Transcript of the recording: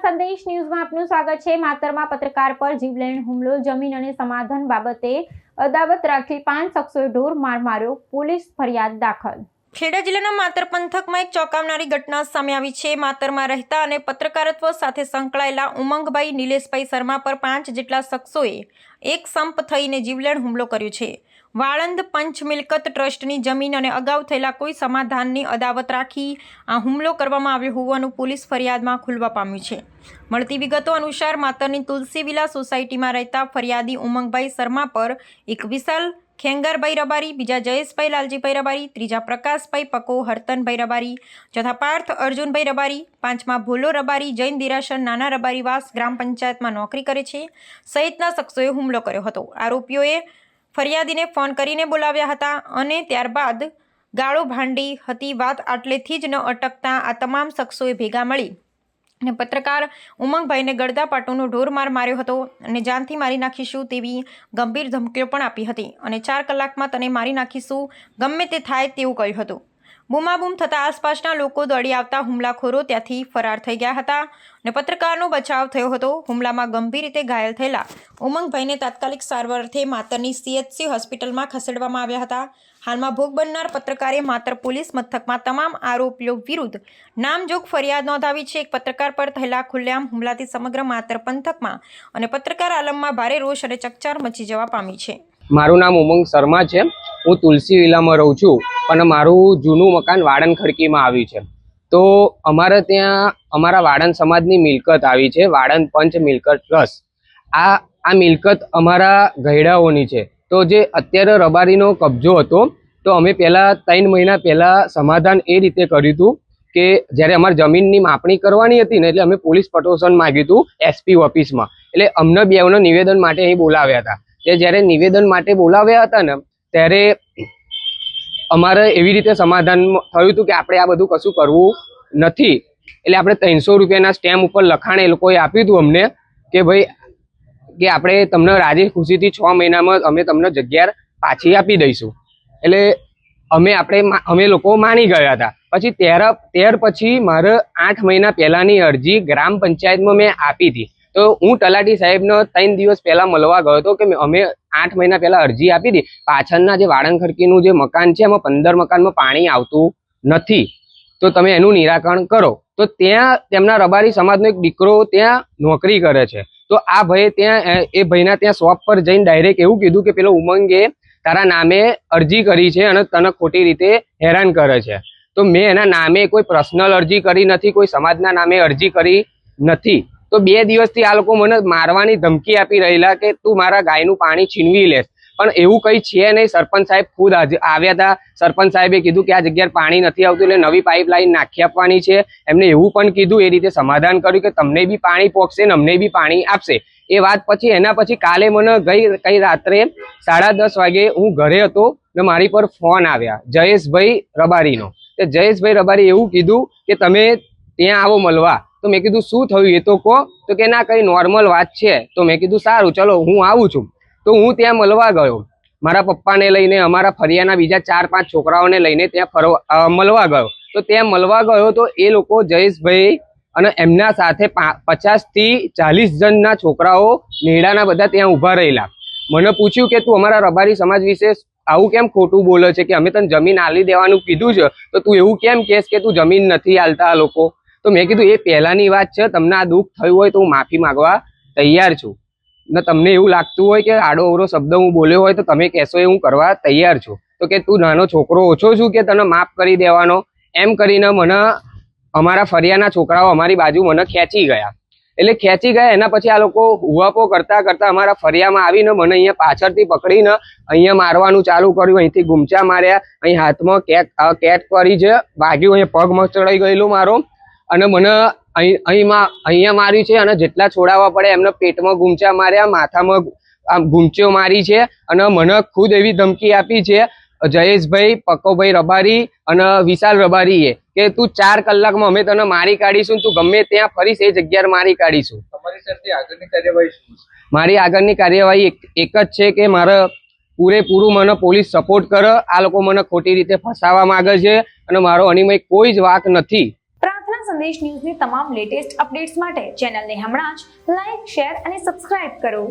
સંદેશ ન્યૂઝમાં આપનું સ્વાગત છે। માતરમાં પત્રકાર પર જીવલેણ હુમલો, જમીન અને સમાધાન બાબતે અદાવત રાખી 5 શખ્સોએ ઢોર માર માર્યો, પોલીસ ફરિયાદ દાખલ। ખેડા જિલ્લાના માતર પંથકમાં એક ચોંકાવનારી ઘટના સામે આવી છે। માતરમાં રહેતા અને પત્રકારત્વ સાથે સંકળાયેલા ઉમંગભાઈ નિલેશભાઈ શર્મા પર 5 જેટલા શખ્સોએ એક સંપ થઈને જીવલેણ હુમલો કર્યો છે। વાળંદ પંચ મિલકત ટ્રસ્ટની જમીન અને અગાઉ થયેલા કોઈ સમાધાનની અદાવત રાખી આ હુમલો કરવામાં આવ્યો હોવાનું પોલીસ ફરિયાદમાં ખુલવા પામ્યું છે। મળતી વિગતો અનુસાર માતરની તુલસી વિલા સોસાયટીમાં રહેતા ફરિયાદી ઉમંગભાઈ શર્મા પર એક વિશાલ ખેંગારભાઈ રબારી, બીજા જયેશભાઈ લાલજીભાઈ રબારી, ત્રીજા પ્રકાશભાઈ પકો હરતનભાઈ રબારી, ચોથા પાર્થ અર્જુનભાઈ રબારી, પાંચમા ભોલો રબારી જૈન દેરાસર નાના રબારીવાસ ગ્રામ પંચાયતમાં નોકરી કરે છે સહિતના શખ્સોએ હુમલો કર્યો હતો। આરોપીઓએ ફરિયાદીને ફોન કરીને બોલાવ્યા હતા અને ત્યારબાદ ગાળો ભાંડી હતી। વાત આટલેથી જ ન અટકતા આ તમામ શખ્સોએ ભેગા મળી અને પત્રકાર ઉમંગભાઈને ગળદાપાટોનો ઢોર માર માર્યો હતો અને જાનથી મારી નાખીશું તેવી ગંભીર ધમકીઓ પણ આપી હતી અને 4 કલાકમાં તને મારી નાખીશું, ગમે તે થાય તેવું કહ્યું હતું। બૂમાબૂમ થતાં આસપાસના લોકો દોડી આવતા હુમલાખોરો ત્યાંથી ફરાર થઈ ગયા હતા અને પત્રકારનો બચાવ થયો હતો। હુમલામાં ગંભીર રીતે ઘાયલ થયેલા ઉમંગભાઈને તાત્કાલિક સારવાર અર્થે માતરની CHC હોસ્પિટલમાં ખસેડવામાં આવ્યા હતા। હાલમાં ભોગ બનનાર પત્રકારે માતર પોલીસ મથકમાં તમામ આરોપીઓ વિરુદ્ધ નામજોગ ફરિયાદ નોંધાવી છે। એક પત્રકાર પર થયેલા ખુલ્લેઆમ હુમલાથી સમગ્ર માતર પંથકમાં અને પત્રકાર આલમમાં ભારે રોષ અને ચકચાર મચી જવા પામી છે। મારું નામ ઉમંગ શર્મા છે। હું તુલસી વિલામાં રહું છું અને મારું જૂનું મકાન વાડન ખડકીમાં આવ્યું છે। તો અમારે ત્યાં અમારા વાડન સમાજની મિલકત આવી છે, વાડન પંચ મિલકત ટ્રસ્ટ। આ મિલકત અમારા ગયડાઓની છે। તો જે અત્યારે રબારીનો કબજો હતો તો અમે પહેલાં 3 મહિના પહેલાં સમાધાન એ રીતે કર્યું હતું કે જ્યારે અમારી જમીનની માપણી કરવાની હતી ને એટલે અમે પોલીસ પટોશન માગ્યું હતું SP ઓફિસમાં। એટલે અમને બેવને નિવેદન માટે અહીં બોલાવ્યા હતા। તે જ્યારે નિવેદન માટે બોલાવ્યા હતા ને ત્યારે અમારે એવી રીતે સમાધાન થયું હતું કે આપણે આ બધું કશું કરવું નથી। એટલે આપણે 300 રૂપિયાના સ્ટેમ્પ ઉપર લખાણ એ લોકોએ આપ્યું હતું અમને કે ભાઈ કે આપણે તમને રાજી ખુશીથી 6 મહિનામાં અમે તમને જગ્યા પાછી આપી દઈશું। એટલે અમે લોકો માની ગયા હતા। પછી ત્યાર પછી મારે 8 મહિના પહેલાંની અરજી ગ્રામ પંચાયતમાં મેં આપી હતી। તો હું તલાટી સાહેબનો 3 દિવસ પહેલાં મળવા ગયો હતો કે અમે 8 મહિના પહેલાં અરજી આપી હતી। પાછળના જે વાડન ખડકીનું જે મકાન છે એમાં 15 મકાનમાં પાણી આવતું નથી, તો તમે એનું નિરાકરણ કરો। તો ત્યાં તેમના રબારી સમાજનો એક દીકરો ત્યાં નોકરી કરે છે। તો આ ભાઈ ત્યાં એ ભાઈના ત્યાં શોપ પર જઈને ડાયરેક્ટ એવું કીધું કે પેલો ઉમંગે તારા નામે અરજી કરી છે અને તને ખોટી રીતે હેરાન કરે છે। તો મેં એના નામે કોઈ પર્સનલ અરજી કરી નથી, કોઈ સમાજના નામે અરજી કરી નથી। તો 2 દિવસથી આ લોકો મને મારવાની ધમકી આપી રહેલા કે તું મારા ગાયનું પાણી છીનવી લેશ, પણ એવું કંઈ છે નહીં। સરપંચ સાહેબ ખુદ આવ્યા હતા। સરપંચ સાહેબે કીધું કે આ જગ્યાએ પાણી નથી આવતું એટલે નવી પાઇપલાઇન નાખી આપવાની છે। એમને એવું પણ કીધું, એ રીતે સમાધાન કર્યું કે તમને બી પાણી પોકશે ને અમને બી પાણી આપશે। એ વાત પછી એના પછી કાલે મને ગઈ રાત્રે 10:30 વાગે હું ઘરે હતો ને મારી પર ફોન આવ્યા જયેશભાઈ રબારીનો। તે જયેશભાઈ રબારી એવું કીધું કે તમે ત્યાં આવો મળવા। તો મેં કીધું શું થયું એ તો કહો। તો કે ના કંઈ નોર્મલ વાત છે। તો મેં કીધું સારું ચલો હું આવું છું। તો હું ત્યાં મળવા ગયો, મારા પપ્પાને લઈને, અમારા ફરિયાના બીજા 4-5 છોકરાઓને લઈને ત્યાં મળવા ગયો। તો ત્યાં મળવા ગયો તો એ લોકો જયેશભાઈ અને એમના સાથે 50 થી 40 જણના છોકરાઓ નેડાના બધા ત્યાં ઊભા રહેલા। મને પૂછ્યું કે તું અમારા રબારી સમાજ વિશે આવું કેમ ખોટું બોલે છે કે અમે તને જમીન આલી દેવાનું કીધું છે, તો તું એવું કેમ કહેશ કે તું જમીન નથી આલતા આ લોકો? તો મેં કીધું એ પહેલાંની વાત છે, તમને આ દુઃખ થયું હોય તો હું માફી માગવા તૈયાર છું ને તમને એવું લાગતું હોય કે આડો અવળો શબ્દ હું બોલ્યો હોય તો તમે કહેશો એ હું કરવા તૈયાર છું। તો કે તું નાનો છોકરો ઓછો છું કે તને માફ કરી દેવાનો? એમ કરીને મને અમારા ફરિયાના છોકરાઓ અમારી બાજુ મને ખેંચી ગયા। એટલે ખેંચી ગયા એના પછી આ લોકો હુવાપો કરતાં કરતાં અમારા ફરિયામાં આવીને મને અહીંયા પાછળથી પકડીને અહીંયા મારવાનું ચાલુ કર્યું। અહીંથી ગુમચા માર્યા, અહીં હાથમાં કેટ કરી છે, વાગ્યું, અહીંયા પગ મચડાઈ ગયેલું મારો અને મને અહીંયા માર્યું છે અને જેટલા છોડાવવા પડે એમને પેટમાં ગુમચા માર્યા, માથામાં ગુમચીઓ મારી છે અને મને ખુદ એવી ધમકી આપી છે જયેશભાઈ પકોભાઈ રબારી અને વિશાલ રબારીએ કે તું 4 કલાકમાં અમે તને મારી કાઢીશું, તું ગમે ત્યાં ફરીશ એ જગ્યાએ મારી કાઢીશું। તમારી સાથે આગળની કાર્યવાહી શું છે? મારી આગળની કાર્યવાહી એક જ છે કે મારે પૂરેપૂરું મને પોલીસ સપોર્ટ કરે। આ લોકો મને ખોટી રીતે ફસાવવા માંગે છે અને મારો અનિમય કોઈ જ વાંક નથી। પ્રાર્થના અમારા સંદેશ ન્યૂઝની તમામ લેટેસ્ટ અપડેટ્સ માટે ચેનલને હમણાં જ લાઈક, શેર અને સબસ્ક્રાઇબ કરો.